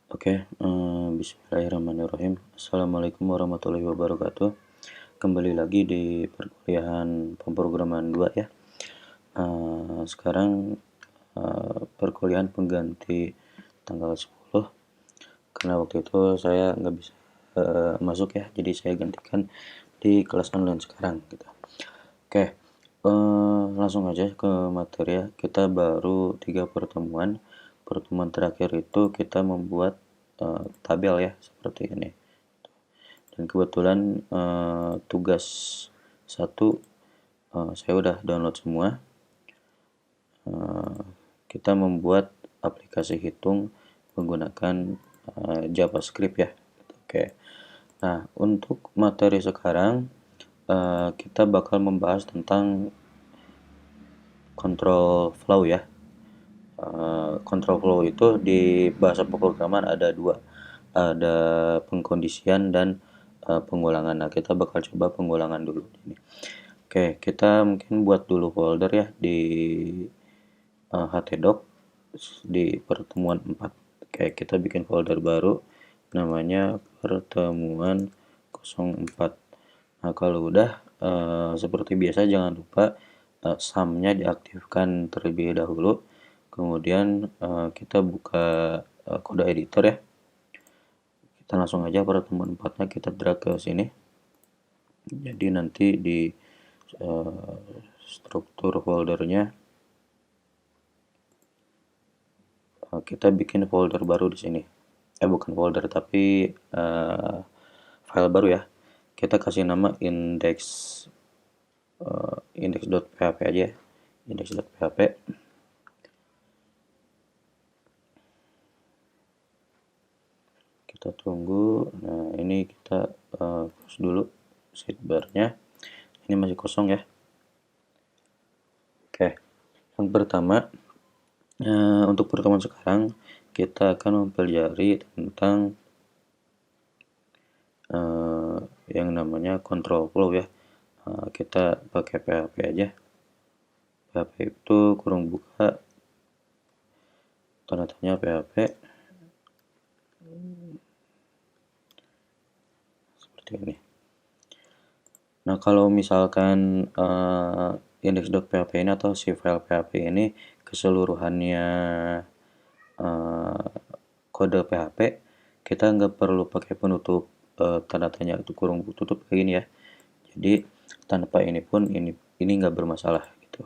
Bismillahirrahmanirrahim. Assalamualaikum warahmatullahi wabarakatuh. Kembali lagi di perkuliahan pemrograman 2 ya. Sekarang perkuliahan pengganti tanggal 10 karena waktu itu saya nggak bisa masuk ya, jadi saya gantikan di kelas online sekarang gitu. Langsung aja ke materi ya. Kita baru 3 pertemuan. Pertemuan terakhir itu kita membuat tabel ya, seperti ini. Dan kebetulan tugas 1 saya udah download semua. Kita membuat aplikasi hitung menggunakan JavaScript ya. Nah, untuk materi sekarang kita bakal membahas tentang control flow ya. Control flow itu di bahasa pemrograman ada dua, ada pengkondisian dan pengulangan. Nah, kita bakal coba pengulangan dulu ini. Kita mungkin buat dulu folder ya di htdoc di pertemuan 4. Kita bikin folder baru namanya pertemuan 04. Nah, kalau udah seperti biasa jangan lupa sum-nya diaktifkan terlebih dahulu. Kemudian kita buka kode editor ya. Kita langsung aja pertemuan 4-nya kita drag ke sini. Jadi nanti di struktur foldernya kita bikin folder baru di sini. Bukan folder tapi file baru ya. Kita kasih nama index.php aja ya. Index.php. Kita tunggu. Nah, ini kita close dulu sidebarnya. Ini masih kosong ya. Yang pertama untuk pertemuan sekarang kita akan mempelajari tentang yang namanya control flow ya. Kita pakai PHP aja. PHP itu kurung buka tanda tanya PHP seperti ini. Nah, kalau misalkan index.php ini atau si file PHP ini keseluruhannya kode PHP, kita nggak perlu pakai penutup tanda tanya itu kurung tutup kayak gini ya. Jadi tanpa ini pun ini nggak bermasalah gitu.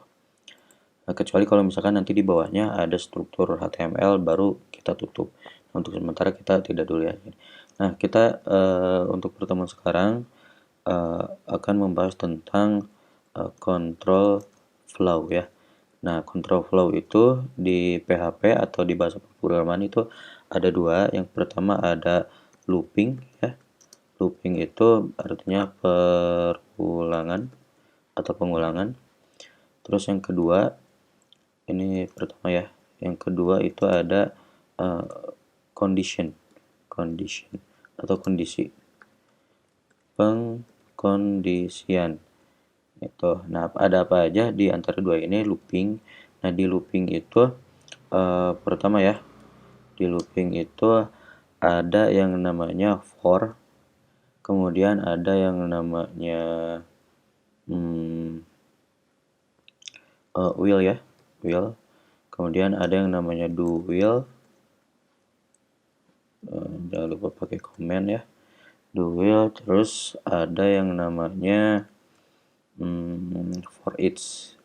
Nah, kecuali kalau misalkan nanti di bawahnya ada struktur HTML baru kita tutup. Nah, untuk sementara kita tidak dulu ya. Nah, kita untuk pertemuan sekarang akan membahas tentang control flow ya. Nah, control flow itu di PHP atau di bahasa pemrograman itu ada dua. Yang pertama ada looping ya. Looping itu artinya perulangan atau pengulangan. Terus yang kedua, ini pertama ya. Yang kedua itu ada condition atau kondisi. Pengkondisian. Itu. Nah, ada apa aja di antara dua ini looping. Nah, di looping itu pertama ya. Di looping itu ada yang namanya for. Kemudian ada yang namanya will ya. Will. Kemudian ada yang namanya do will. Jangan lupa pakai komen ya. Do will. Terus ada yang namanya for each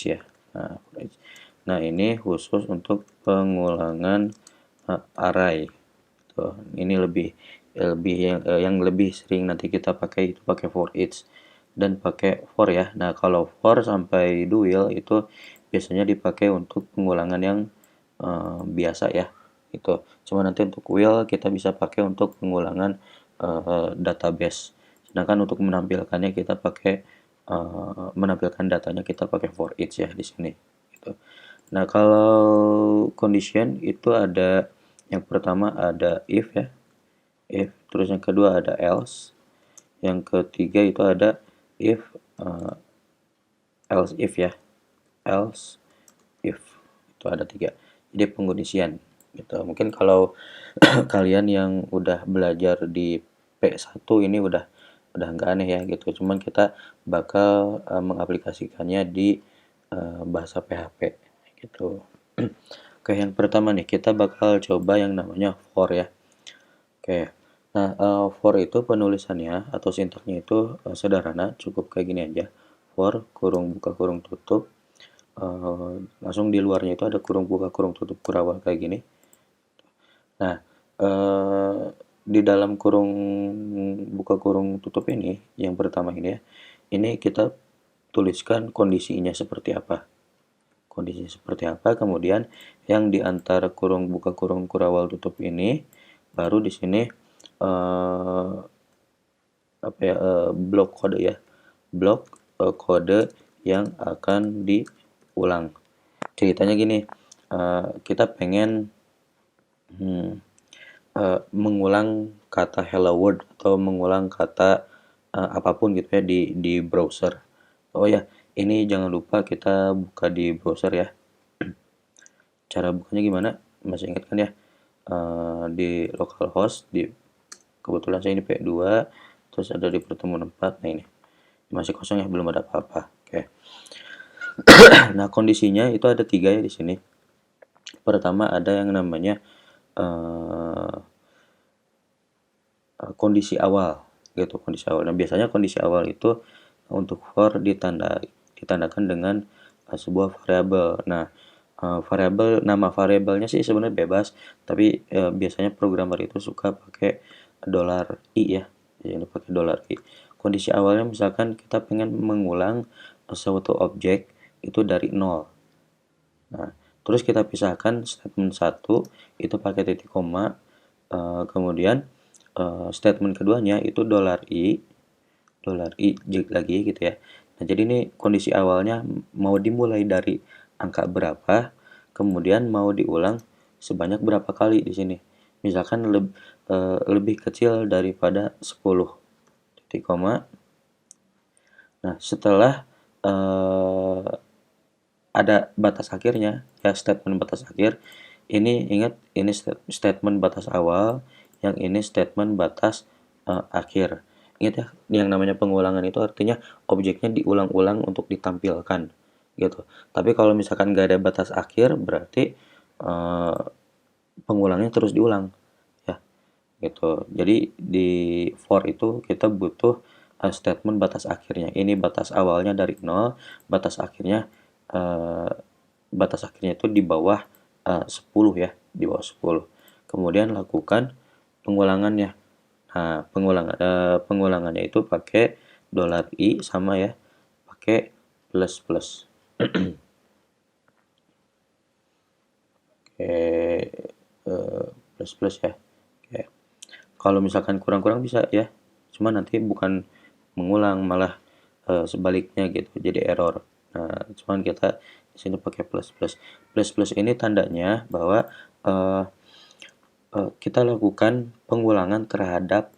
ya. Nah, ini khusus untuk pengulangan array. Tuh, ini lebih yang lebih sering nanti kita pakai itu pakai for each dan pakai for ya. Nah, kalau for sampai do will itu biasanya dipakai untuk pengulangan yang biasa ya. Itu. Cuma nanti untuk will kita bisa pakai untuk pengulangan database. Sedangkan untuk menampilkannya kita pakai menampilkan datanya kita pakai for each ya di sini. Gitu. Nah, kalau condition itu ada yang pertama ada if ya. If, terus yang kedua ada else. Yang ketiga itu ada else if ya. Else if. Itu ada 3. Jadi pengkondisian gitu. Mungkin kalau kalian yang udah belajar di P1 ini udah nggak aneh ya gitu. Cuman kita bakal mengaplikasikannya di bahasa PHP gitu. Oke, yang pertama nih kita bakal coba yang namanya for ya. Oke. Nah, for itu penulisannya atau sintaknya itu sederhana, cukup kayak gini aja. For kurung buka kurung tutup. Langsung di luarnya itu ada kurung buka kurung tutup kurawal kayak gini. Nah, di dalam kurung buka kurung tutup ini, yang pertama ini ya, ini kita tuliskan kondisinya seperti apa. Kondisinya seperti apa, kemudian yang di antara kurung buka kurung kurawal tutup ini, baru di sini blok kode ya, blok kode yang akan diulang. Ceritanya gini, kita pengen mengulang kata hello world atau mengulang kata apapun gitu ya di browser. Oh ya, ini jangan lupa kita buka di browser ya. Cara bukanya gimana? Masih ingat kan ya? Di localhost, kebetulan saya ini P2, terus ada di pertemuan 4. Nah ini masih kosong ya, belum ada apa-apa. Oke. Nah kondisinya itu ada 3 ya di sini. Pertama ada yang namanya kondisi awal gitu, kondisi awal. Nah biasanya kondisi awal itu untuk for ditandakan dengan sebuah variabel. Nah nama variabelnya sih sebenarnya bebas, tapi biasanya programmer itu suka pakai $i ya, jadi pakai $i. Kondisi awalnya misalkan kita pengen mengulang suatu objek itu dari 0. Nah, terus kita pisahkan statement 1 itu pakai titik koma, kemudian statement keduanya itu $i lagi gitu ya. Nah, jadi ini kondisi awalnya mau dimulai dari angka berapa, kemudian mau diulang sebanyak berapa kali di sini. Misalkan lebih kecil daripada 10 titik koma. Nah, setelah ada batas akhirnya ya, statement batas akhir. Ini ingat, ini statement batas awal, yang ini statement batas akhir. Ingat ya, yang namanya pengulangan itu artinya objeknya diulang-ulang untuk ditampilkan gitu. Tapi kalau misalkan nggak ada batas akhir, berarti pengulangnya terus diulang ya gitu. Jadi di for itu kita butuh statement batas akhirnya. Ini batas awalnya dari 0, batas akhirnya itu di bawah 10 ya, di bawah 10. Kemudian lakukan pengulangannya. Nah, pengulangannya itu pakai $i sama ya, pakai plus plus. Oke, plus plus ya. Oke. Kalau misalkan kurang-kurang bisa ya, cuma nanti bukan mengulang, malah sebaliknya gitu, jadi error. Nah, cuman kita di sini pakai plus plus. Plus plus ini tandanya bahwa kita lakukan pengulangan terhadap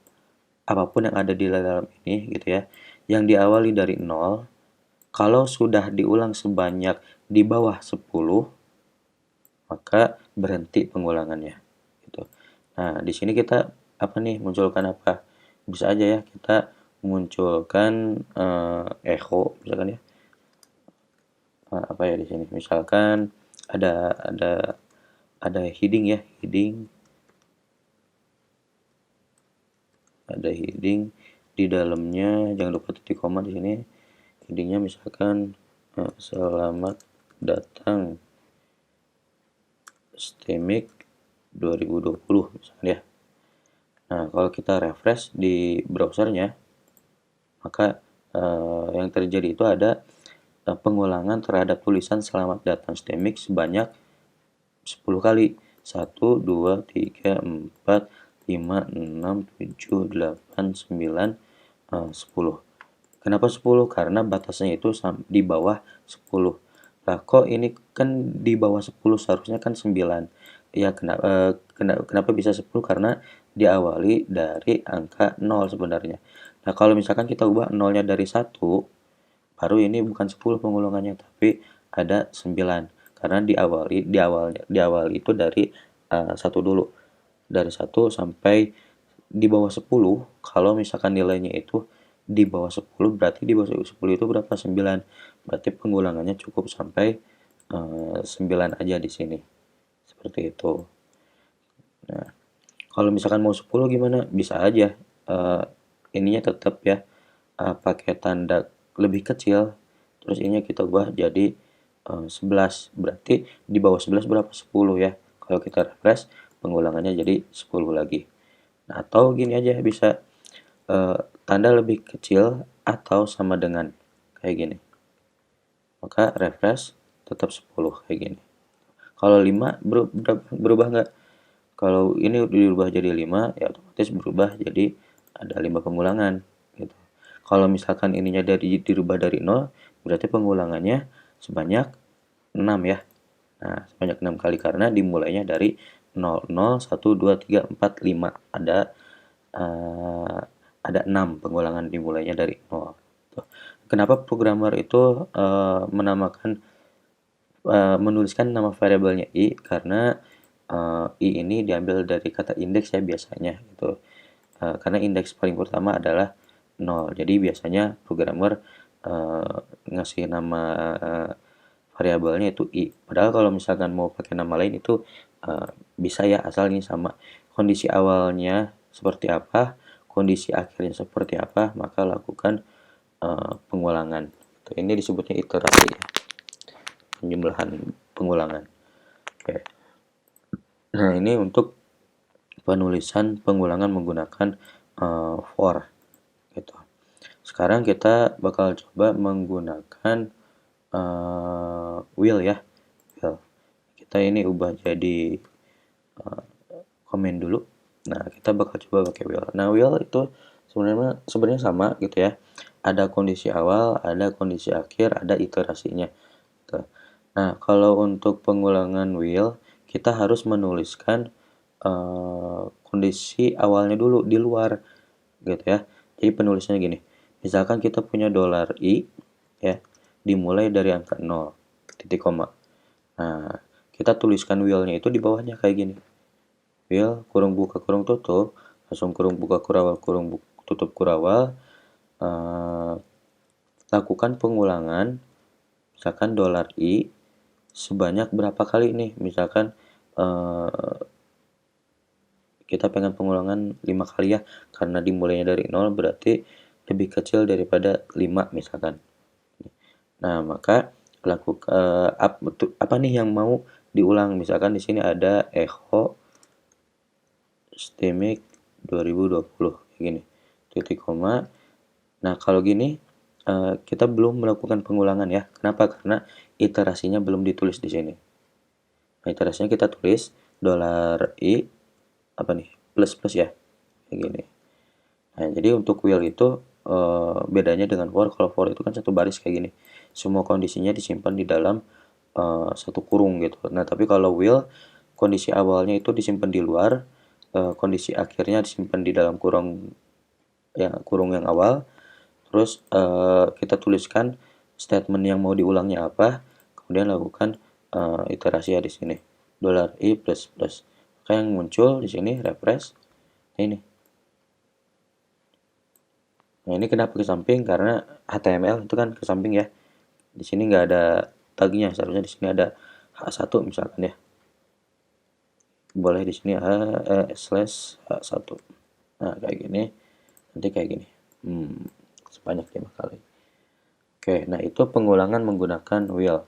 apapun yang ada di dalam ini gitu ya, yang diawali dari 0. Kalau sudah diulang sebanyak di bawah 10, maka berhenti pengulangannya gitu. Nah, di sini kita apa nih, munculkan apa? Bisa aja ya kita munculkan echo misalkan ya. Apa ya di sini? Misalkan ada heading ya, ada heading di dalamnya, jangan lupa titik koma di sini. Headingnya misalkan selamat datang STEMIC 2020 misalkan ya. Nah, kalau kita refresh di browsernya, maka yang terjadi itu ada pengulangan terhadap tulisan selamat datang STEMIC sebanyak 10 kali. 1, 2, 3, 4, 5, 6, 7, 8, 9, 10. Kenapa 10? Karena batasnya itu di bawah 10. Lah kok ini kan di bawah 10, seharusnya kan 9. Ya kenapa bisa 10? Karena diawali dari angka 0 sebenarnya. Nah, kalau misalkan kita ubah 0-nya dari 1, baru ini bukan 10 pengulangannya, tapi ada 9. karena diawali itu dari 1 dulu. Dari 1 sampai di bawah 10. Kalau misalkan nilainya itu di bawah 10, berarti di bawah 10 itu berapa? 9. Berarti pengulangannya cukup sampai 9 aja di sini. Seperti itu. Nah, kalau misalkan mau 10 gimana? Bisa aja. Ininya tetap ya, pakai tanda lebih kecil, terus ininya kita ubah jadi 11. Berarti di bawah 11 berapa? 10 ya. Kalau kita refresh, pengulangannya jadi 10 lagi. Nah, atau gini aja bisa, tanda lebih kecil atau sama dengan, kayak gini. Maka refresh tetap 10 kayak gini. Kalau 5 berubah nggak? Kalau ini dirubah jadi 5, ya otomatis berubah jadi ada 5 pengulangan gitu. Kalau misalkan ininya dirubah dari 0, berarti pengulangannya sebanyak 6 ya. Nah, sebanyak 6 kali karena dimulainya dari 0, 0, 1, 2, 3, 4, 5. Ada 6 pengulangan dimulainya dari 0. Tuh. Kenapa programmer itu menuliskan nama variabelnya i? Karena i ini diambil dari kata indeks ya biasanya gitu. Karena indeks paling pertama adalah 0. Jadi biasanya programmer ngasih nama variabelnya itu i. Padahal kalau misalkan mau pakai nama lain itu bisa ya, asal ini sama. Kondisi awalnya seperti apa, kondisi akhirnya seperti apa, maka lakukan pengulangan. Ini disebutnya iterasi ya, penjumlahan pengulangan. Oke. Nah, ini untuk penulisan pengulangan menggunakan for gitu. Sekarang kita bakal coba menggunakan will ya. Will. Kita ini ubah jadi komen dulu. Nah, kita bakal coba pakai will. Nah, will itu sebenarnya sama gitu ya. Ada kondisi awal, ada kondisi akhir, ada iterasinya. Gitu. Nah, kalau untuk pengulangan will, kita harus menuliskan kondisi awalnya dulu di luar gitu ya. Jadi penulisannya gini. Misalkan kita punya $i ya, dimulai dari angka 0, titik koma. Nah, kita tuliskan will-nya itu di bawahnya kayak gini. Will kurung buka kurung tutup, langsung kurung buka kurawal kurung tutup kurawal. Lakukan pengulangan misalkan $i sebanyak berapa kali nih, misalkan kita pengen pengulangan 5 kali ya, karena dimulainya dari 0 berarti lebih kecil daripada 5 misalkan. Nah, maka apa nih yang mau diulang? Misalkan di sini ada echo STEMIC 2020 kayak gini. Titik koma. Nah, kalau gini kita belum melakukan pengulangan ya. Kenapa? Karena iterasinya belum ditulis di sini. Nah, iterasinya kita tulis $i apa nih? Plus ya. Kayak gini. Nah, jadi untuk will itu bedanya dengan for. Kalau for itu kan satu baris kayak gini. Semua kondisinya disimpan di dalam satu kurung gitu. Nah, tapi kalau will, kondisi awalnya itu disimpan di luar, kondisi akhirnya disimpan di dalam kurung yang awal. Terus kita tuliskan statement yang mau diulangnya apa, kemudian lakukan iterasi ya di sini. $i plus. Maka yang muncul di sini refresh ini. Nah, ini kenapa ke samping? Karena HTML itu kan ke samping ya. Di sini nggak ada tagnya, seharusnya di sini ada H1 misalkan ya. Boleh di sini /H1. Nah, kayak gini. Nanti kayak gini. Sebanyak 5 kali. Oke, nah itu pengulangan menggunakan will.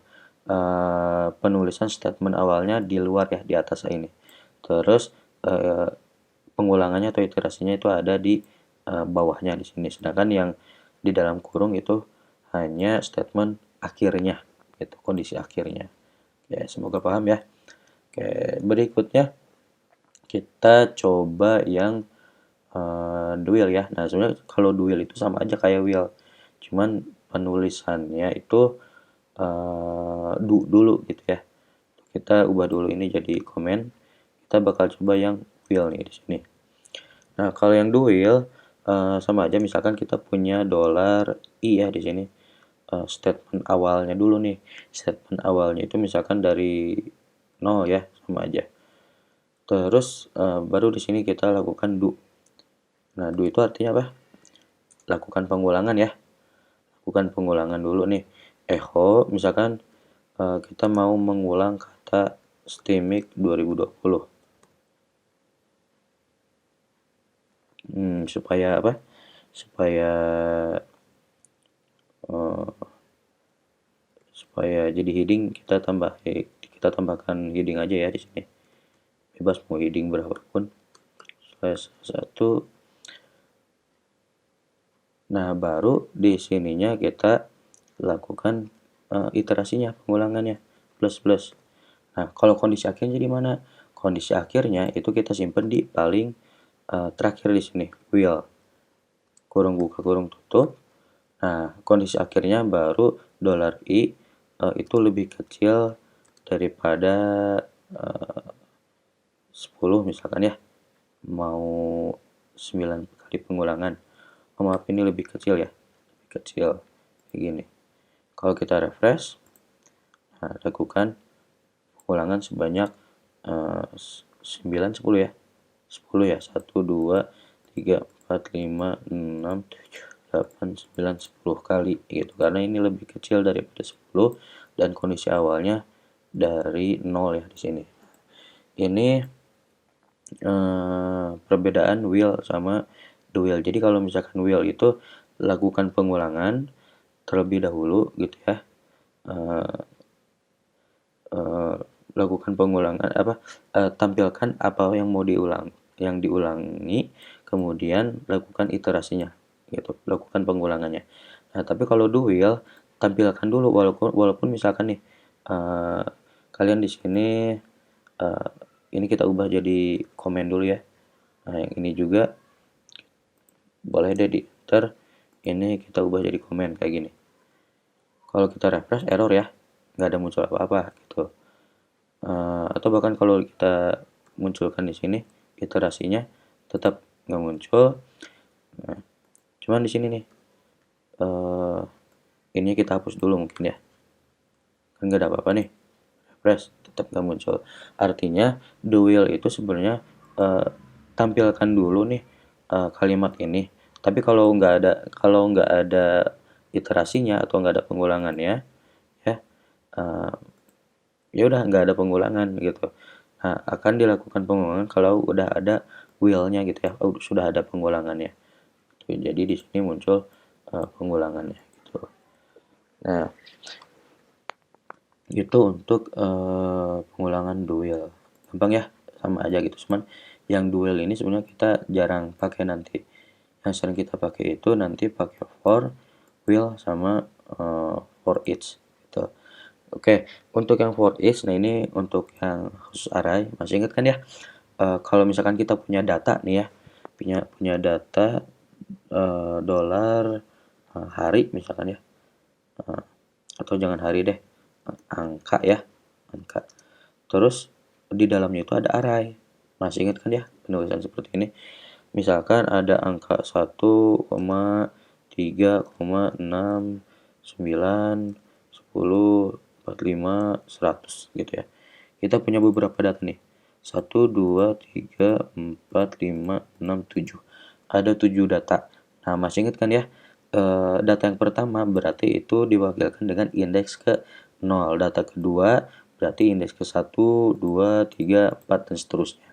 Penulisan statement awalnya di luar ya, di atas ini. Terus pengulangannya atau iterasinya itu ada di bawahnya di sini. Sedangkan yang di dalam kurung itu hanya statement akhirnya, itu kondisi akhirnya. Ya, semoga paham ya. Oke, berikutnya kita coba yang duel ya. Nah, sebenarnya kalau duel itu sama aja kayak will, cuman penulisannya itu dulu gitu ya. Kita ubah dulu ini jadi komen. Kita bakal coba yang will nih di sini. Nah, kalau yang duel sama aja, misalkan kita punya $i ya di sini. statement awalnya dulu nih. Statement awalnya itu misalkan dari 0 ya, sama aja. Terus baru di sini kita lakukan do. Nah, do itu artinya apa? Lakukan pengulangan ya. Lakukan pengulangan dulu nih. Echo misalkan kita mau mengulang kata STEMIC 2020. Supaya apa? Supaya jadi heading kita tambahkan heading aja ya di sini. Bebas mau heading berapapun. /1. Nah, baru di sininya kita lakukan iterasinya, pengulangannya plus. Nah, kalau kondisi akhirnya di mana? Kondisi akhirnya itu kita simpan di paling terakhir di sini, will. Kurung buka, kurung tutup. Nah, kondisi akhirnya baru $i itu lebih kecil daripada 10 misalkan ya. Mau 9 kali pengulangan. Oh, maaf, ini lebih kecil ya. Lebih kecil. Kayak gini. Kalau kita refresh, nah, lakukan pengulangan sebanyak 9, 10 ya. 10 ya. 1, 2, 3, 4, 5, 6, 7, 8, 9, 10 kali gitu. Karena ini lebih kecil daripada 10 dan kondisi awalnya dari 0 ya di sini. Ini perbedaan will sama do will. Jadi kalau misalkan will itu lakukan pengulangan terlebih dahulu gitu ya. Lakukan pengulangan tampilkan apa yang mau diulangi, kemudian lakukan iterasinya gitu, lakukan pengulangannya. Nah, tapi kalau do will tampilkan dulu walaupun misalkan nih kalian di sini ini kita ubah jadi komen dulu ya. Nah, yang ini juga boleh deh di enter, ini kita ubah jadi komen kayak gini. Kalau kita refresh error ya, nggak ada muncul apa-apa gitu. Atau bahkan kalau kita munculkan di sini iterasinya tetap nggak muncul. Nah, cuman di sini nih ini kita hapus dulu mungkin ya, kan nggak ada apa-apa nih. Refresh tetap nggak muncul. Artinya the will itu sebenarnya tampilkan dulu nih kalimat ini. Tapi kalau nggak ada iterasinya atau nggak ada pengulangannya ya, ya udah nggak ada pengulangan gitu. Nah, akan dilakukan pengulangan kalau udah ada will-nya gitu ya, sudah ada pengulangannya. Jadi di sini muncul pengulangannya gitu. Nah, itu untuk pengulangan duel. Gampang ya, sama aja gitu. Cuman yang duel ini sebenarnya kita jarang pakai nanti. Yang sering kita pakai itu nanti pakai for, will, sama for each gitu. Oke, untuk yang for each, nah ini untuk yang khusus array. Masih ingat kan ya? Kalau misalkan kita punya data nih ya, punya data dolar hari misalkan ya, atau jangan hari deh, angka ya, angka. Terus di dalamnya itu ada array. Masih ingat kan ya penulisan seperti ini? Misalkan ada angka 1,3,6,9, 10, 45, 100 gitu ya. Kita punya beberapa data nih. 1, 2, 3, 4, 5, 6, 7. Ada 7 data. Nah, masih ingat kan ya? Data yang pertama berarti itu diwakilkan dengan indeks ke 0. Data kedua berarti indeks ke 1, 2, 3, 4, dan seterusnya.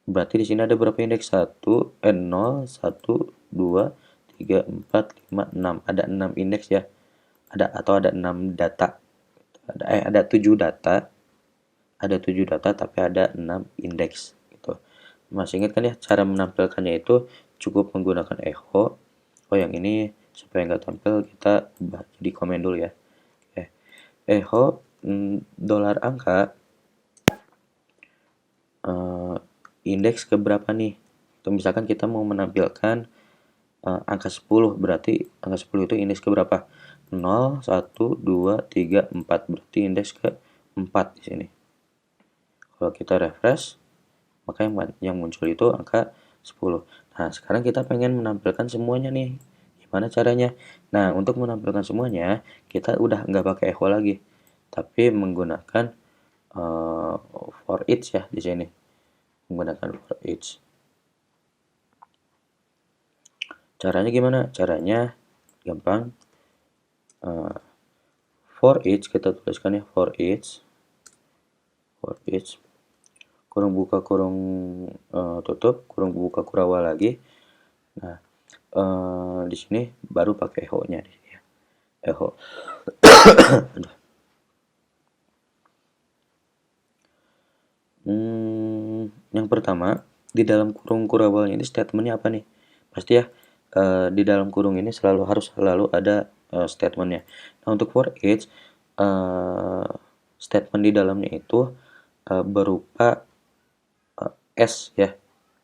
Berarti di sini ada berapa indeks? 0, 1, 2, 3, 4, 5, 6. Ada 6 indeks ya. Ada 6 data. Ada 7 data. Ada 7 data tapi ada 6 indeks gitu. Masih ingat kan ya cara menampilkannya itu cukup menggunakan echo. Oh, yang ini supaya nggak tampil kita ubah jadi komen dulu ya. Echo dolar angka indeks ke berapa nih? Atau misalkan kita mau menampilkan angka 10, berarti angka 10 itu indeks ke berapa? 0, 1, 2, 3, 4. Berarti indeks ke 4 di sini. Kalau kita refresh, maka yang muncul itu angka 10. Nah, sekarang kita pengen menampilkan semuanya nih. Gimana caranya? Nah, untuk menampilkan semuanya, kita udah nggak pakai echo lagi, tapi menggunakan for each ya di sini. Menggunakan for each. Caranya gimana? Caranya gampang. For each kita tuliskan ya, for each kurung buka kurung tutup kurung buka kurawal lagi. Nah, di sini baru pakai echo-nya di sini ya. Echo. Yang pertama, di dalam kurung kurawalnya ini statementnya apa nih? Pasti ya, di dalam kurung ini harus selalu ada statementnya. Nah, untuk for each, statement di dalamnya itu berupa S ya.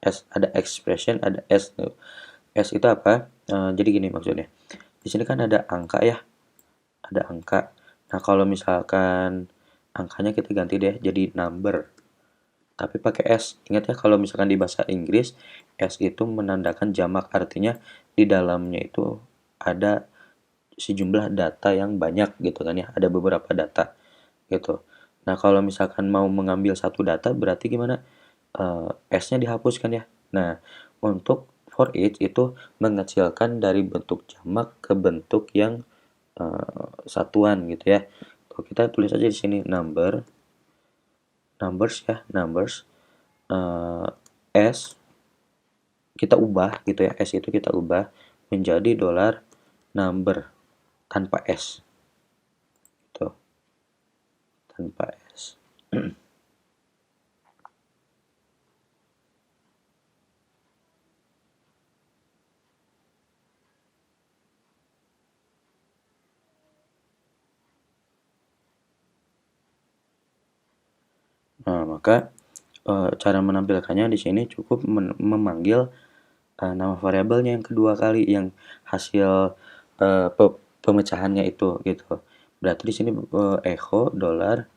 S, ada expression, ada S. S itu apa? Jadi gini maksudnya. Di sini kan ada angka ya. Ada angka. Nah, kalau misalkan angkanya kita ganti deh jadi number. Tapi pakai S. Ingat ya, kalau misalkan di bahasa Inggris, S itu menandakan jamak, artinya di dalamnya itu ada sejumlah data yang banyak gitu kan ya, ada beberapa data gitu. Nah, kalau misalkan mau mengambil satu data berarti gimana? S-nya dihapuskan ya. Nah, untuk for each itu mengecilkan dari bentuk jamak ke bentuk yang satuan gitu ya. Kalau kita tulis aja di sini numbers ya, numbers S kita ubah gitu ya, S itu kita ubah menjadi dollar number tanpa S gitu, tanpa S. Nah, maka cara menampilkannya di sini cukup memanggil nama variabelnya yang kedua kali, yang hasil pemecahannya itu gitu. Berarti di sini echo dollar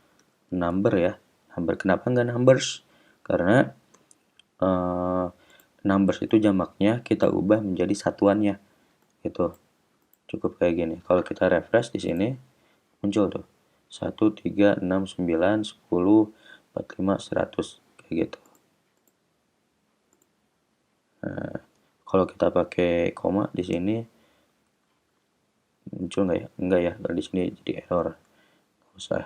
number ya, number. Kenapa nggak numbers? Karena numbers itu jamaknya kita ubah menjadi satuannya gitu. Cukup kayak gini. Kalau kita refresh di sini muncul tuh 1, 3, 6, 9, 10, 45, 100 kayak gitu. Nah, kalau kita pakai koma di sini muncul nggak ya? Enggak ya, kalau di sini jadi error. Nggak usah.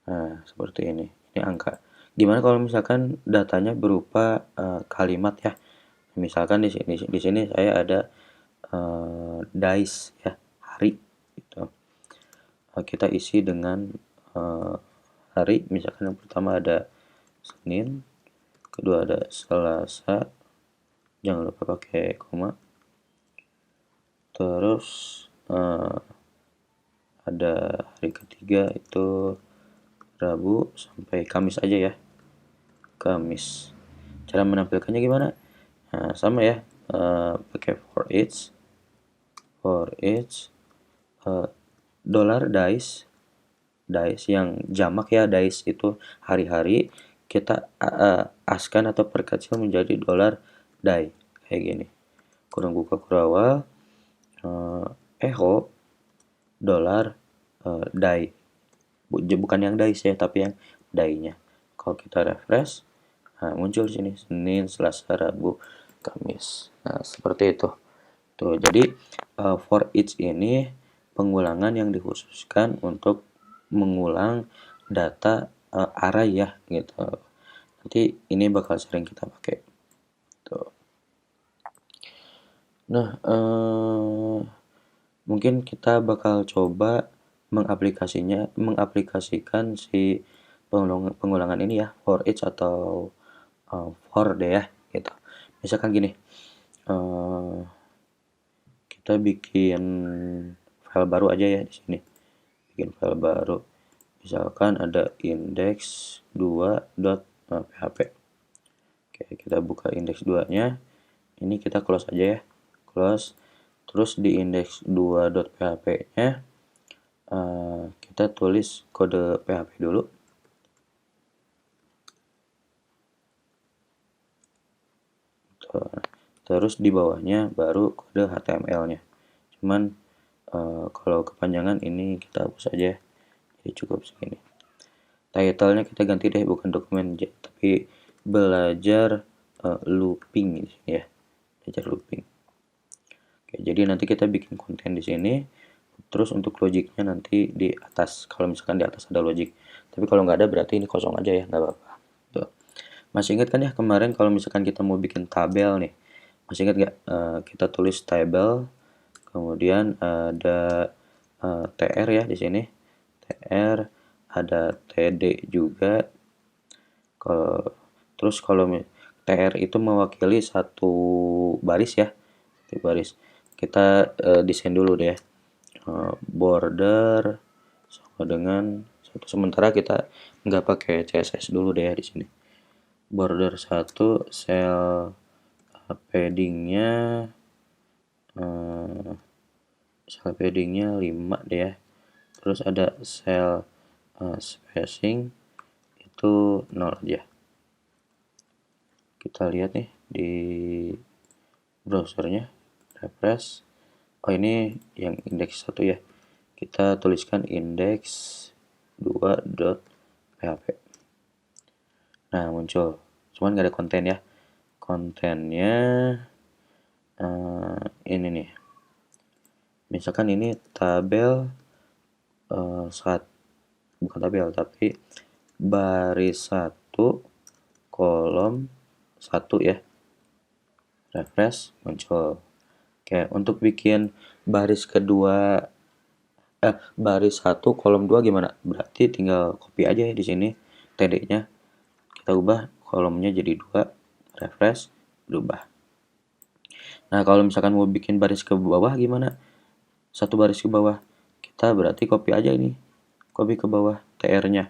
Nah, seperti ini. Ini angka. Gimana kalau misalkan datanya berupa kalimat ya? Misalkan di sini saya ada days ya, hari gitu. Kita isi dengan hari, misalkan yang pertama ada Senin, kedua ada Selasa, jangan lupa pakai koma. Terus ada hari ketiga itu Rabu sampai Kamis aja ya, Kamis. Cara menampilkannya gimana? Nah, sama ya, pakai for each dollar dice yang jamak ya, dice itu hari-hari, kita askan atau perkecil menjadi dollar die kayak gini, kurung buka kurawal echo dollar die, bukan yang dice ya, tapi yang die-nya. Kalau kita refresh, nah muncul sini Senin, Selasa, Rabu, Kamis. Nah, seperti itu. Tuh, jadi for each ini pengulangan yang dikhususkan untuk mengulang data array ya gitu. Nanti ini bakal sering kita pakai. Tuh. Nah, mungkin kita bakal coba mengaplikasikan si pengulangan ini ya, for each atau for deh ya gitu. Misalkan gini, kita bikin file baru aja ya di sini. Bikin file baru. Misalkan ada index2.php. Oke, kita buka index 2-nya. Ini kita close aja ya. Close. Terus di index2.php-nya kita tulis kode PHP dulu. terus di bawahnya baru kode HTML-nya. Cuman kalau kepanjangan ini kita hapus aja, jadi cukup segini. Title-nya kita ganti deh, bukan dokumen tapi belajar looping di sini ya, belajar looping. Oke, jadi nanti kita bikin konten di sini, terus untuk logiknya nanti di atas, kalau misalkan di atas ada logik. Tapi kalau nggak ada berarti ini kosong aja ya, nggak apa-apa. Tuh. Masih ingat kan ya kemarin kalau misalkan kita mau bikin tabel nih, masih ingat nggak? Kita tulis tabel, kemudian ada TR ya di sini, TR, ada TD juga. Terus kalau TR itu mewakili satu baris ya, satu baris. Kita desain dulu deh, border sama dengan satu. Sementara kita nggak pakai CSS dulu deh di sini. Border 1, cell paddingnya cell paddingnya 5 deh ya. Terus ada cell spacing itu 0 aja. Kita lihat nih di browsernya, refresh. Oh, ini yang indeks 1 ya. Kita tuliskan indeks 2.php. Nah, muncul. Cuman nggak ada konten ya. Kontennya ini nih. Misalkan ini tabel bukan tabel tapi baris 1 kolom 1 ya. Refresh, muncul. Oke, untuk bikin baris kedua baris 1 kolom 2 gimana? Berarti tinggal copy aja ya di sini TD-nya. Kita ubah kolomnya jadi 2, refresh, berubah. Nah, kalau misalkan mau bikin baris ke bawah gimana? Satu baris ke bawah. Kita berarti copy aja ini. Copy ke bawah TR-nya.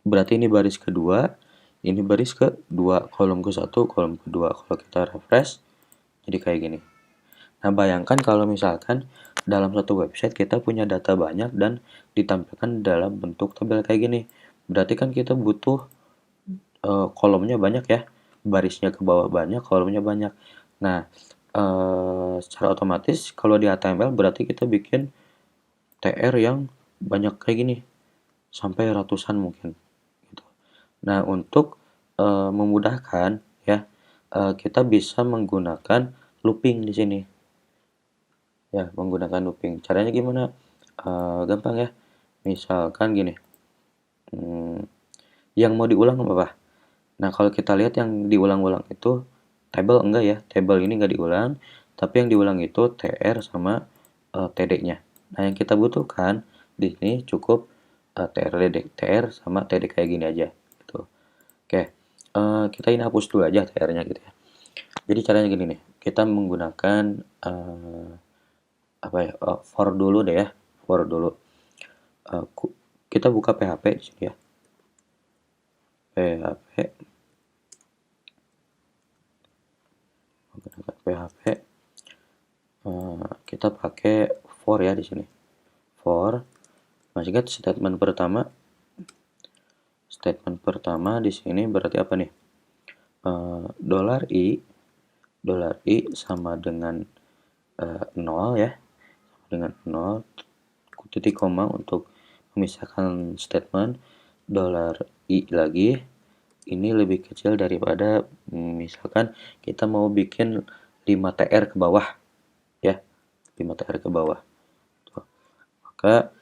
Berarti ini baris kedua, ini baris kedua, kolom ke-1, kolom kedua. Kalau kita refresh jadi kayak gini. Nah, bayangkan kalau misalkan dalam satu website kita punya data banyak dan ditampilkan dalam bentuk tabel kayak gini. Berarti kan kita butuh kolomnya banyak ya, barisnya ke bawah banyak, kolomnya banyak. Nah, secara otomatis kalau di HTML berarti kita bikin TR yang banyak kayak gini, sampai ratusan mungkin. Gitu. Nah, untuk memudahkan ya, kita bisa menggunakan looping di sini. Ya, menggunakan looping. Caranya gimana? Gampang ya. Misalkan gini, yang mau diulang apa? Nah, kalau kita lihat yang diulang-ulang itu table enggak ya, table ini enggak diulang, tapi yang diulang itu TR sama TD-nya. Nah, yang kita butuhkan di sini cukup TR sama TD kayak gini aja gitu. Oke. Kita ini hapus dulu aja TR-nya gitu ya. Jadi caranya gini nih, kita menggunakan apa ya? For dulu deh ya, for dulu. Kita buka PHP di sini ya. PHP, menggunakan PHP, kita pakai for ya di sini. For, masih ingat statement pertama? Statement pertama di sini berarti apa nih? $i sama dengan 0 ya, sama dengan 0, titik koma untuk memisahkan statement. $i lagi ini lebih kecil daripada misalkan kita mau bikin 5TR ke bawah ya, 5TR ke bawah. Tuh. Maka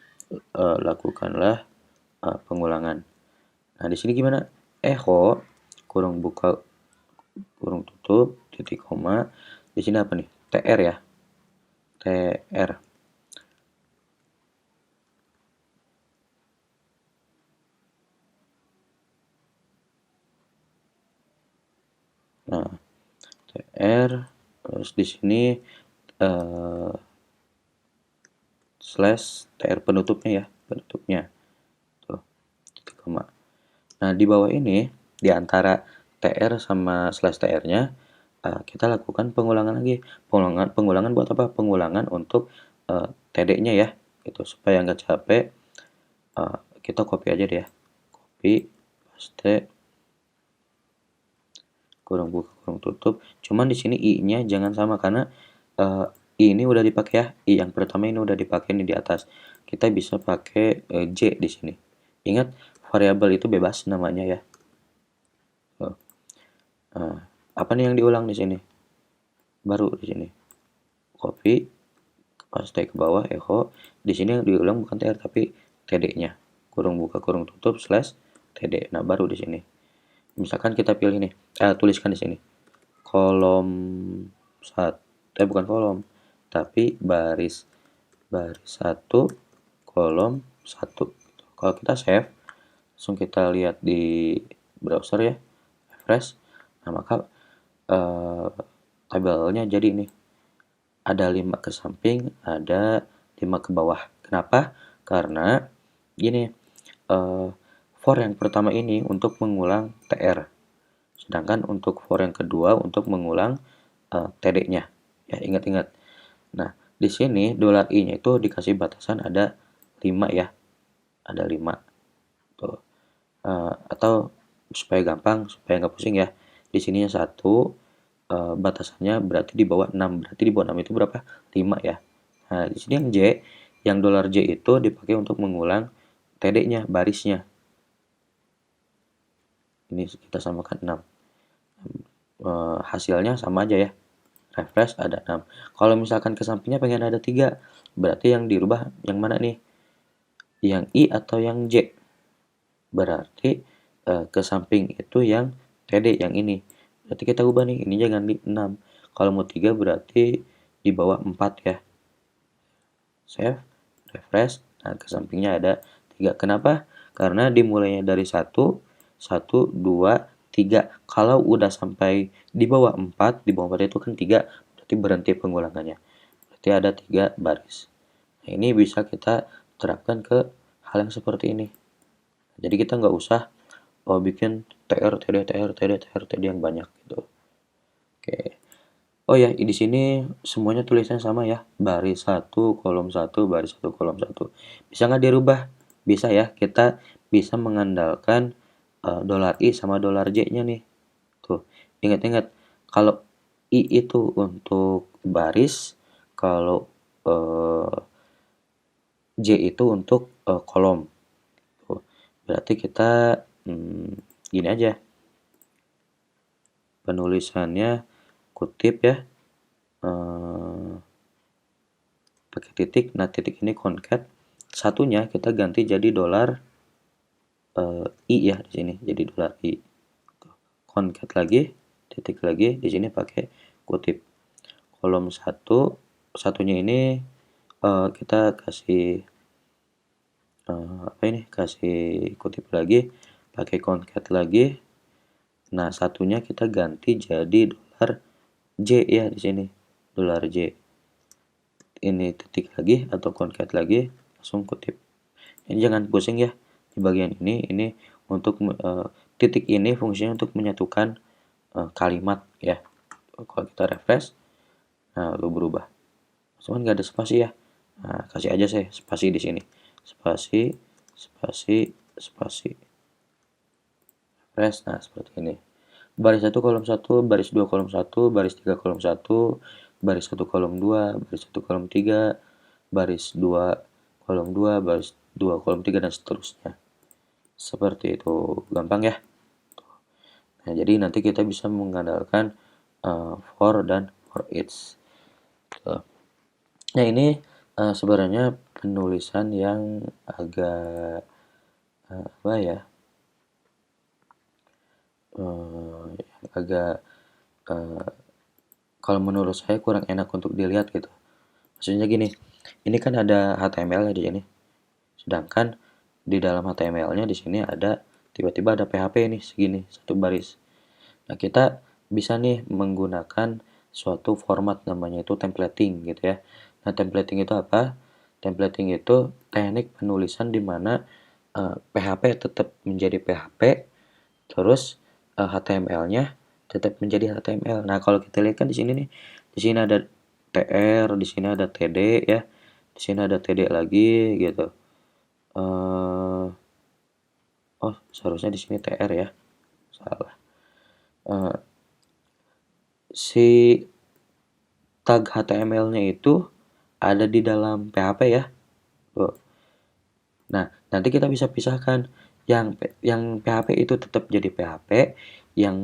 lakukanlah pengulangan. Nah, di sini gimana? Echo kurung buka kurung tutup titik koma. Di sini apa nih? TR ya. TR. Nah, TR terus di sini slash TR penutupnya ya, penutupnya. Tuh, titik koma. Nah, di bawah ini di antara TR sama slash TR-nya kita lakukan pengulangan lagi. Pengulangan buat apa? Pengulangan untuk TD-nya ya. Gitu supaya nggak capek. Kita copy aja deh ya. Copy, paste. kurung buka kurung tutup. Cuman di sini i-nya jangan sama karena i ini udah dipakai ya. I yang pertama ini udah dipakai nih di atas. Kita bisa pakai j di sini. Ingat variabel itu bebas namanya ya. Nah, apa nih yang diulang di sini? Baru di sini. Copy, paste ke bawah, echo. Di sini yang diulang bukan tr tapi td-nya. Kurung buka kurung tutup slash td. Nah, baru di sini. Misalkan kita pilih nih, tuliskan di sini. Kolom bukan kolom, tapi baris 1 kolom 1. Kalau kita save, langsung kita lihat di browser ya, refresh. Nah, maka tabelnya jadi ini ada 5 ke samping, ada 5 ke bawah. Kenapa? Karena gini, for yang pertama ini untuk mengulang tr, sedangkan untuk for yang kedua untuk mengulang td-nya. Ya, ingat-ingat. Nah, di sini $i-nya itu dikasih batasan ada 5 ya. Ada 5. Tuh. Atau supaya gampang, supaya nggak pusing ya. Di sininya 1, batasannya berarti di bawah 6. Berarti di bawah 6 itu berapa? 5 ya. Nah, di sini yang J, yang $J itu dipakai untuk mengulang TD-nya, barisnya. Ini kita samakan 6. Hasilnya sama aja ya. Refresh ada 6. Kalau misalkan ke sampingnya pengen ada 3, berarti yang dirubah yang mana nih? Yang I atau yang J? Berarti ke samping itu yang TD, yang ini. Berarti kita ubah nih, ini jangan di 6. Kalau mau 3 berarti di bawah 4 ya. Save, refresh. Nah, ke sampingnya ada 3. Kenapa? Karena dimulainya dari 1, 1, 2, 3. Kalau udah sampai di bawah 4, di bawah 4 itu kan 3, berarti berhenti pengulangannya. Berarti ada 3 baris. Nah, ini bisa kita terapkan ke hal yang seperti ini. Jadi kita nggak usah bikin tr, td, tr, td, tr, td yang banyak gitu. Oke. Oh ya, di sini semuanya tulisannya sama ya. Baris 1, kolom 1, baris 1, kolom 1. Bisa nggak dirubah? Bisa ya. Kita bisa mengandalkan $i sama $j-nya nih. Tuh, ingat-ingat. Kalau i itu untuk baris, kalau j itu untuk kolom. Tuh, berarti kita gini aja. Penulisannya kutip ya. Pakai titik. Nah, titik ini concat. Satunya kita ganti jadi $i ya di sini. Jadi $i. Concat lagi, titik lagi, di sini pakai kutip. Kolom 1, satunya ini kita kasih apa ini? Kasih kutip lagi, pakai concat lagi. Nah, satunya kita ganti jadi $j ya di sini. $j. Ini titik lagi atau concat lagi, langsung kutip. Ini jangan pusing ya di bagian ini untuk titik ini fungsinya untuk menyatukan kalimat ya. Kalau kita refresh, nah lalu berubah. Cuman nggak ada spasi ya. Nah, kasih aja saya spasi di sini. Spasi, spasi, spasi. Refresh, nah seperti ini. Baris 1 kolom 1, baris 2 kolom 1, baris 3 kolom 1, baris 1 kolom 2, baris 1 kolom 3, baris 2 kolom 2, baris 2 kolom 3, dan seterusnya. Seperti itu, gampang ya. Nah, jadi nanti kita bisa mengandalkan for dan for each. Nah, ini sebenarnya penulisan yang agak apa ya? Agak kalau menurut saya kurang enak untuk dilihat gitu. Maksudnya gini, ini kan ada HTML ya di sini. Sedangkan di dalam HTML-nya di sini ada tiba-tiba ada PHP nih segini, satu baris. Nah, kita bisa nih menggunakan suatu format namanya itu templating gitu ya. Nah, templating itu apa? Templating itu teknik penulisan di mana PHP tetap menjadi PHP, terus HTML-nya tetap menjadi HTML. Nah, kalau kita lihat kan di sini nih, di sini ada TR, di sini ada TD ya, di sini ada TD lagi gitu. Oh, seharusnya di sini TR ya, salah. si tag HTML-nya itu ada di dalam PHP ya. Tuh. Nah, nanti kita bisa pisahkan yang PHP itu tetap jadi PHP, yang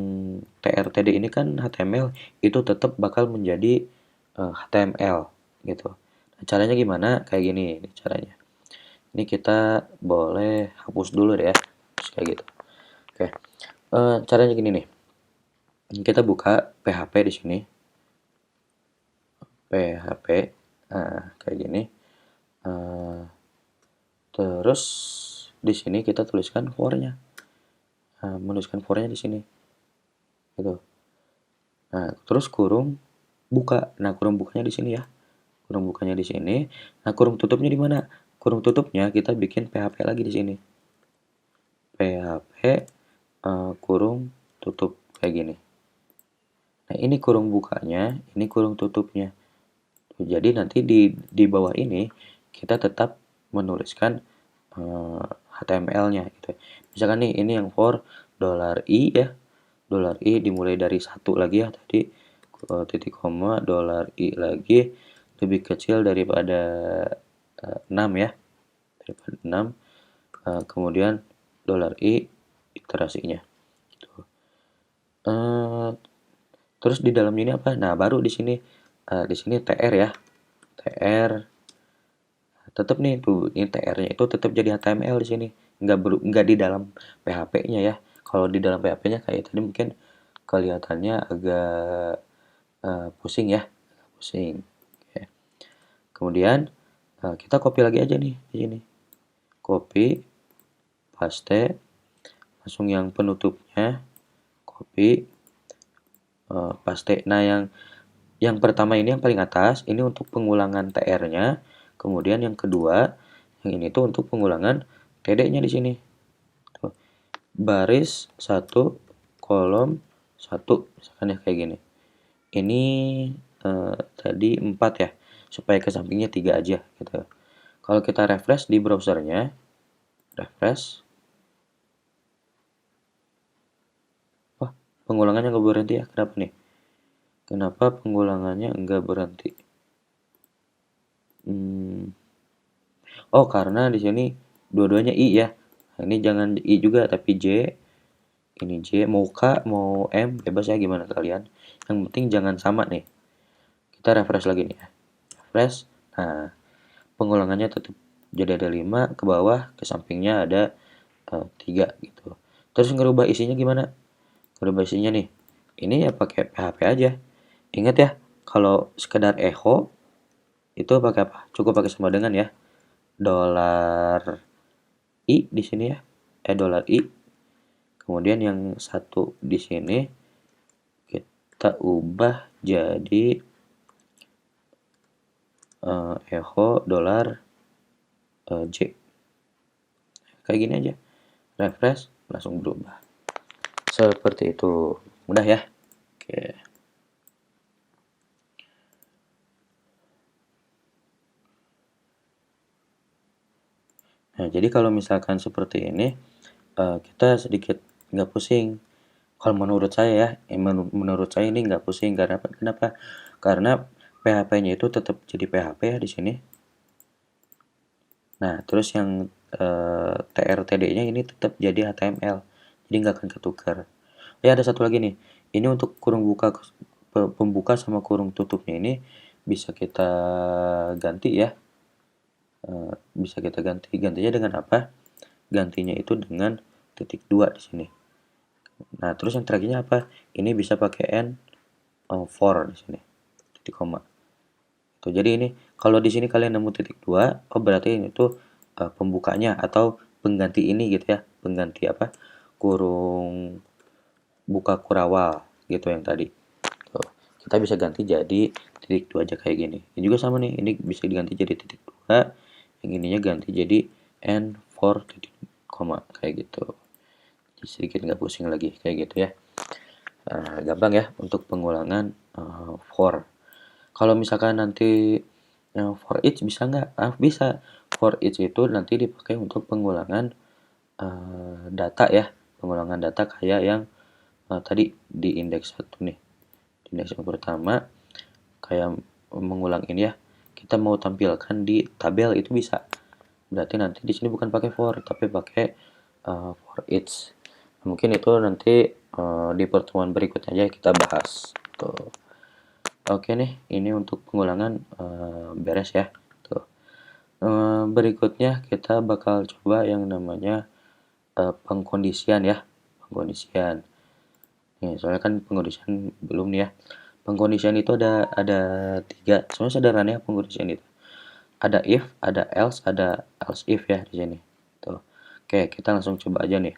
TRTD ini kan HTML itu tetap bakal menjadi HTML gitu. Nah, caranya gimana? Kayak gini caranya. Ini kita boleh hapus dulu deh ya. Terus kayak gitu. Oke. Caranya gini nih. Kita buka PHP di sini. PHP. Nah, kayak gini. Eh, terus di sini kita tuliskan for-nya. Nah, menuliskan for-nya di sini. Gitu. Nah, terus kurung buka. Nah, kurung bukanya di sini ya. Kurung bukanya di sini. Nah, kurung tutupnya di mana? Kurung tutupnya kita bikin PHP lagi di sini. PHP kurung tutup kayak gini. Nah, ini kurung bukanya, ini kurung tutupnya. Jadi nanti di bawah ini kita tetap menuliskan HTML-nya gitu. Misalkan nih ini yang for $i ya. $i dimulai dari 1 lagi ya tadi, titik koma $i lagi lebih kecil daripada 6 ya. Daripada 6. Kemudian $i iterasinya. Gitu. Terus di dalam ini apa? Nah, baru di sini TR ya. TR tetap nih tuh ini TR-nya itu tetap jadi HTML di sini. Nggak di dalam PHP-nya ya. Kalau di dalam PHP-nya kayak tadi mungkin kelihatannya agak pusing ya. Pusing. Oke. Kemudian kita copy lagi aja nih di sini. Copy, paste, langsung yang penutupnya, copy, paste. Nah, yang pertama ini yang paling atas, ini untuk pengulangan TR-nya. Kemudian yang kedua, yang ini tuh untuk pengulangan TD-nya di sini. Tuh. Baris 1, kolom 1, misalkan ya kayak gini. Ini tadi 4 ya, supaya ke sampingnya 3 aja gitu. Kalau kita refresh di browsernya, refresh. Wah, pengulangannya nggak berhenti ya, kenapa nih? Kenapa pengulangannya nggak berhenti? Oh, karena di sini dua-duanya I ya. Nah, ini jangan I juga tapi J. Ini J, mau K, mau M, bebas ya gimana kalian. Yang penting jangan sama nih. Kita refresh lagi nih ya. Refresh. Nah, pengulangannya tetap jadi ada 5 ke bawah, ke sampingnya ada 3 gitu. Terus ngerubah isinya gimana? Ngerubah isinya nih. Ini ya pakai PHP aja. Ingat ya, kalau sekedar echo itu pakai apa? Cukup pakai sama dengan ya. Dolar I di sini ya. Dolar I. Kemudian yang satu di sini kita ubah jadi echo dolar J. Kayak gini aja. Refresh langsung berubah. Seperti itu. Mudah ya. Oke. Nah, jadi kalau misalkan seperti ini, kita sedikit nggak pusing. Kalau menurut saya ya, menurut saya ini nggak pusing karena apa? Kenapa? Karena PHP-nya itu tetap jadi PHP ya di sini. Nah, terus yang TRTD-nya ini tetap jadi HTML. Jadi nggak akan ketukar. Ya, ada satu lagi nih. Ini untuk kurung buka pembuka sama kurung tutupnya ini bisa kita ganti ya. Bisa kita ganti. Gantinya dengan apa? Gantinya itu dengan titik 2 di sini. Nah, terus yang terakhirnya apa? Ini bisa pakai N for di sini. Titik koma. Tuh, jadi ini kalau di sini kalian nemu titik 2, oh berarti ini tuh pembukanya atau pengganti ini gitu ya. Pengganti apa? Kurung buka kurawal gitu yang tadi. Tuh, kita bisa ganti jadi titik 2 aja kayak gini. Ini juga sama nih, ini bisa diganti jadi titik 2. Yang ininya ganti jadi N for titik koma kayak gitu. Jadi sedikit nggak pusing lagi kayak gitu ya. Gampang ya untuk pengulangan for. Kalau misalkan nanti for each bisa nggak? Bisa. For each itu nanti dipakai untuk pengulangan data ya. Pengulangan data kayak yang tadi di indeks 1 nih. Di Indeks yang pertama kayak mengulang ini ya. Kita mau tampilkan di tabel itu bisa. Berarti nanti di sini bukan pakai for tapi pakai for each. Mungkin itu nanti di pertemuan berikutnya aja kita bahas. Tuh. Oke nih, ini untuk pengulangan beres ya. Tuh. Berikutnya kita bakal coba yang namanya pengkondisian ya. Pengkondisian. Nih, soalnya kan pengkondisian belum nih ya. Pengkondisian itu ada tiga. Sebenarnya sederhana ya pengkondisian itu. Ada if, ada else if ya di sini. Tuh. Oke, kita langsung coba aja nih.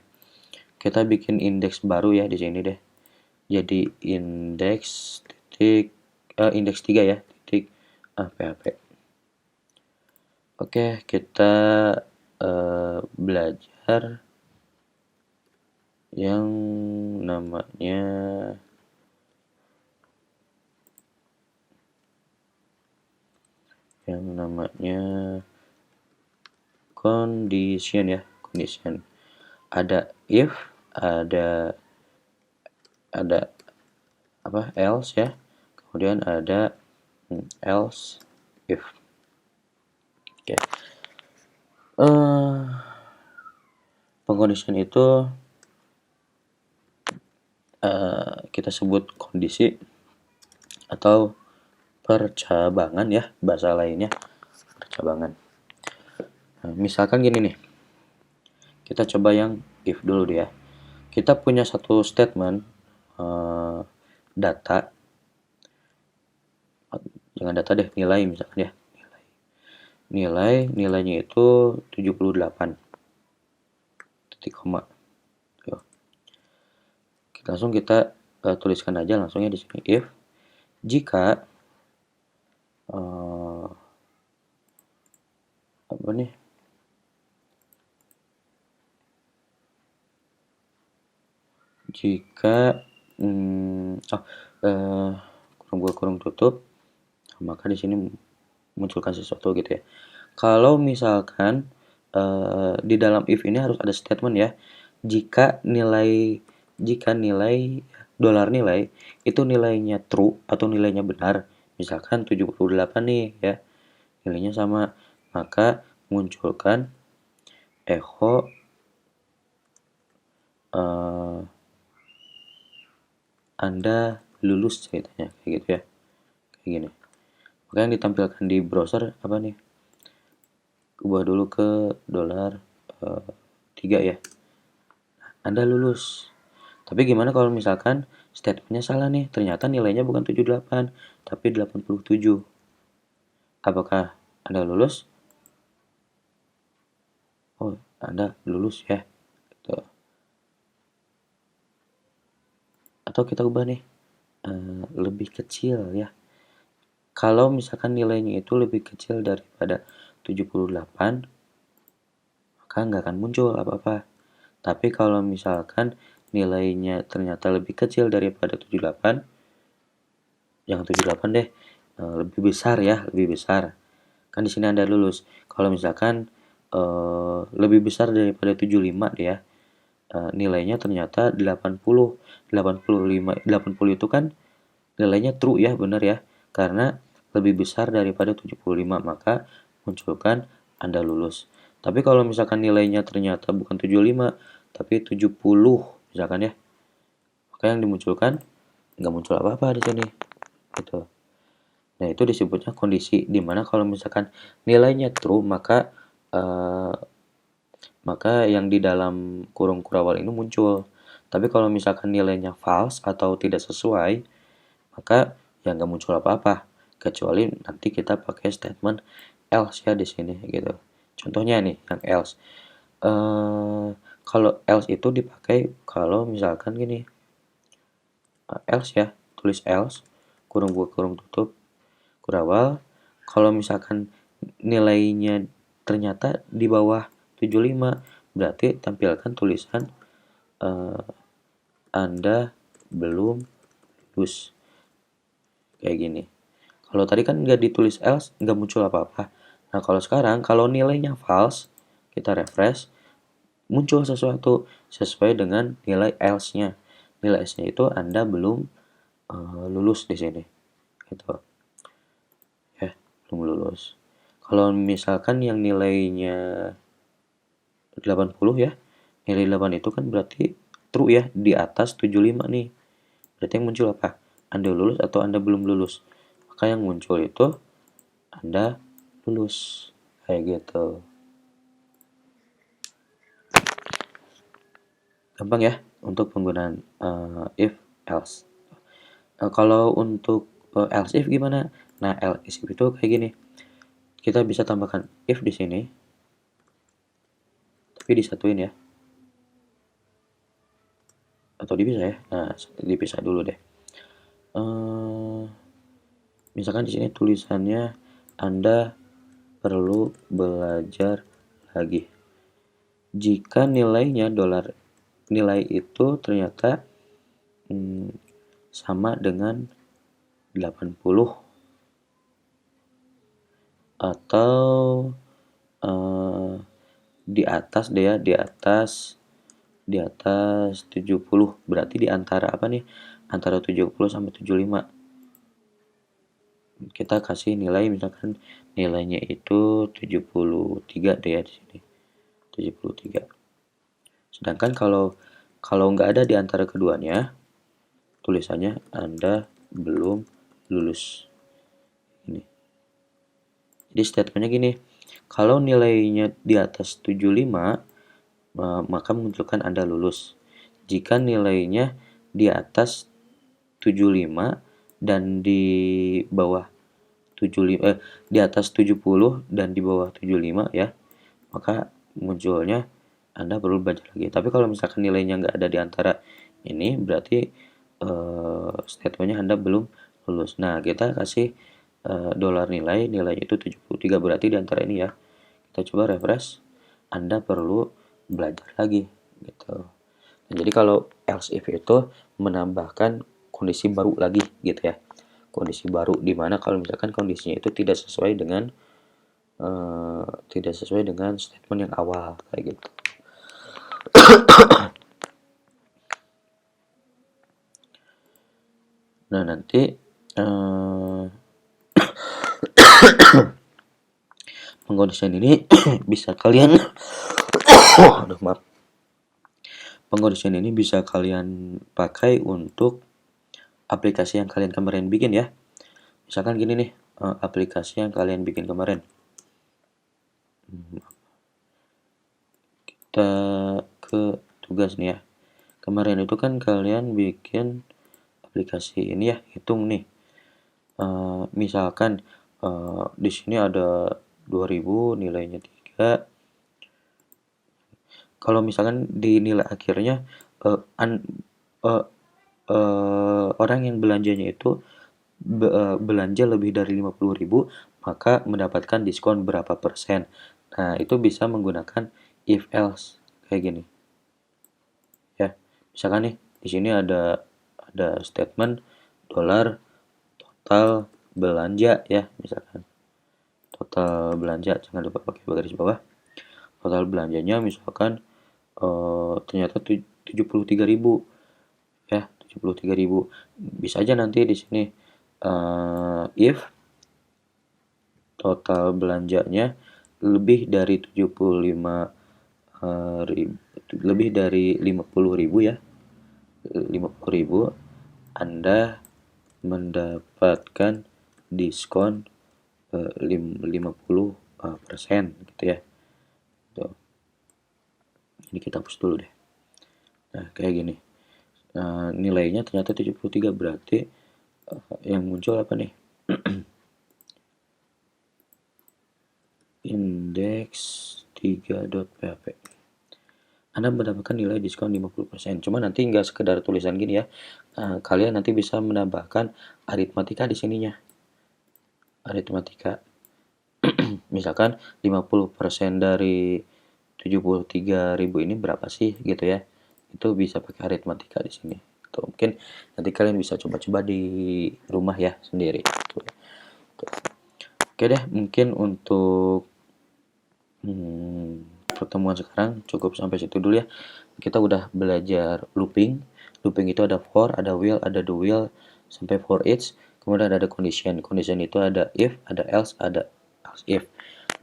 Kita bikin indeks baru ya di sini deh. Jadi indeks 3 ya, titik PHP. Oke, kita belajar yang namanya condition ya, condition. Ada if, ada else ya, kemudian ada else if. Oke. Pengkondisian itu kita sebut kondisi atau percabangan ya, bahasa lainnya percabangan. Nah, misalkan gini nih, kita coba yang if dulu ya. Kita punya satu statement data, jangan data deh, nilai misalkan ya, nilainya itu 78 titik koma. Langsung kita tuliskan aja langsungnya di sini if jika apa nih, jika kurung tutup, maka di sini munculkan sesuatu gitu ya. Kalau misalkan di dalam if ini harus ada statement ya, jika nilai dolar nilai itu nilainya true atau nilainya benar, misalkan 78 nih ya, nilainya sama, maka munculkan echo Anda lulus ceritanya, kayak gitu ya, kayak gini. Maka yang ditampilkan di browser apa nih, ubah dulu ke dolar 3 ya, Anda lulus. Tapi gimana kalau misalkan statementnya salah nih, ternyata nilainya bukan 78 tapi 87, apakah Anda lulus? Oh, Anda lulus ya gitu. Atau kita ubah nih lebih kecil ya. Kalau misalkan nilainya itu lebih kecil daripada 78, maka nggak akan muncul apa-apa. Tapi kalau misalkan nilainya ternyata lebih kecil daripada 78, jangan 78 deh, lebih besar ya, lebih besar. Kan di sini Anda lulus. Kalau misalkan lebih besar daripada 75 deh ya, nilainya ternyata 80. 80 itu kan nilainya true ya, benar ya. Karena lebih besar daripada 75, maka munculkan Anda lulus. Tapi kalau misalkan nilainya ternyata bukan 75 tapi 70 misalkan ya, maka yang dimunculkan nggak muncul apa-apa di sini gitu. Nah, itu disebutnya kondisi, dimana kalau misalkan nilainya true, maka yang di dalam kurung kurawal ini muncul. Tapi kalau misalkan nilainya false atau tidak sesuai, maka ya nggak muncul apa-apa, kecuali nanti kita pakai statement else ya di sini gitu. Contohnya nih yang else. Kalau else itu dipakai kalau misalkan gini, else ya, tulis else, kurung buka kurung tutup, kurawal. Kalau misalkan nilainya ternyata di bawah 75, berarti tampilkan tulisan Anda belum lulus, kayak gini. Kalau tadi kan nggak ditulis else, nggak muncul apa-apa. Nah, kalau sekarang kalau nilainya false, kita refresh, muncul sesuatu sesuai dengan nilai else-nya. Nilai else-nya itu Anda belum lulus di sini gitu ya, belum lulus. Kalau misalkan yang nilainya 80 ya, nilai 8 itu kan berarti true ya, di atas 75 nih. Berarti yang muncul apa? Anda lulus atau Anda belum lulus. Maka yang muncul itu Anda lulus. Kayak gitu. Gampang ya untuk penggunaan if else. Kalau untuk else if gimana? Nah, else if itu kayak gini. Kita bisa tambahkan if di sini, tapi disatuin ya. Atau dipisah ya. Nah, dipisah dulu deh. Misalkan di sini tulisannya Anda perlu belajar lagi. Jika nilainya nilai itu ternyata sama dengan 80 atau di atas deh ya, di atas 70. Berarti di antara apa nih? Antara 70 sampai 75. Kita kasih nilai misalkan nilainya itu 73 deh ya di sini. 73. Sedangkan kalau nggak ada di antara keduanya, tulisannya Anda belum lulus. Ini. Jadi statementnya gini, kalau nilainya di atas 75, maka menunjukkan Anda lulus. Jika nilainya di atas 75 dan di bawah 75 di atas 70 dan di bawah 75 ya, maka munculnya Anda perlu belajar lagi. Tapi kalau misalkan nilainya nggak ada di antara ini, berarti statementnya Anda belum lulus. Nah, kita kasih dolar nilai itu 73, berarti di antara ini ya. Kita coba refresh, Anda perlu belajar lagi gitu. Nah, jadi kalau else if itu menambahkan kondisi baru lagi gitu ya. Kondisi baru di mana kalau misalkan kondisinya itu tidak sesuai dengan statement yang awal kayak gitu. Nah, nanti pengkondisian ini bisa kalian aduh maaf. Pengkondisian ini bisa kalian pakai untuk aplikasi yang kalian kemarin bikin ya. Misalkan gini nih, aplikasi yang kalian bikin kemarin. Kita ke tugas nih ya. Kemarin itu kan kalian bikin aplikasi ini ya, hitung nih. Misalkan di sini ada 2000, nilainya 3. Kalau misalkan di nilai akhirnya orang yang belanjanya itu belanja lebih dari 50.000, maka mendapatkan diskon berapa persen. Nah, itu bisa menggunakan if else kayak gini. Ya. Misalkan nih di sini ada statement dolar total belanja ya, misalkan. Total belanja, jangan lupa pakai garis bawah. Total belanjanya misalkan ternyata 73.000 ya, 73.000. Bisa aja nanti di sini if total belanjanya lebih dari 75 ribu, lebih dari 50.000 ya, 50.000, Anda mendapatkan diskon 50% gitu ya. Tuh. Ini kita hapus dulu deh. Nah, kayak gini. Nilainya ternyata 73, berarti yang muncul apa nih? Index 3.php. Anda mendapatkan nilai diskon 50%. Cuma nanti nggak sekedar tulisan gini ya. Kalian nanti bisa menambahkan aritmatika di sininya. Aritmatika. Misalkan 50% dari 73.000 ini berapa sih gitu ya. Itu bisa pakai aritmatika di sini. Tuh, mungkin nanti kalian bisa coba-coba di rumah ya sendiri. Tuh. Oke deh, mungkin untuk pertemuan sekarang cukup sampai situ dulu ya. Kita udah belajar looping. Looping itu ada for, ada will, ada do will, sampai for each, kemudian ada condition. Condition itu ada if, ada else, ada else if.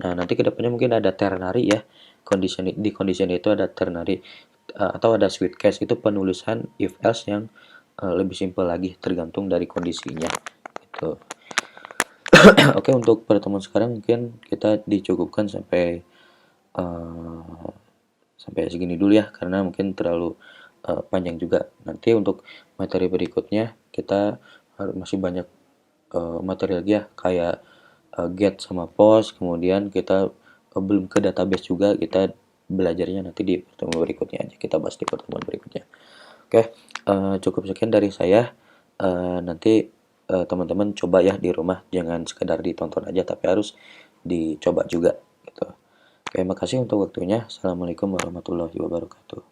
Nah, nanti kedepannya mungkin ada ternary ya. Di condition itu ada ternary atau ada switch case, itu penulisan if else yang lebih simpel lagi tergantung dari kondisinya gitu. Oke, untuk pertemuan sekarang mungkin kita dicukupkan sampai segini dulu ya, karena mungkin terlalu panjang juga. Nanti untuk materi berikutnya kita masih banyak materi lagi ya, kayak get sama post, kemudian kita belum ke database juga, kita belajarnya nanti di pertemuan berikutnya aja, kita bahas di pertemuan berikutnya. Oke, cukup sekian dari saya. Nanti teman-teman coba ya di rumah, jangan sekedar ditonton aja tapi harus dicoba juga gitu. Oke, makasih untuk waktunya. Assalamualaikum warahmatullahi wabarakatuh.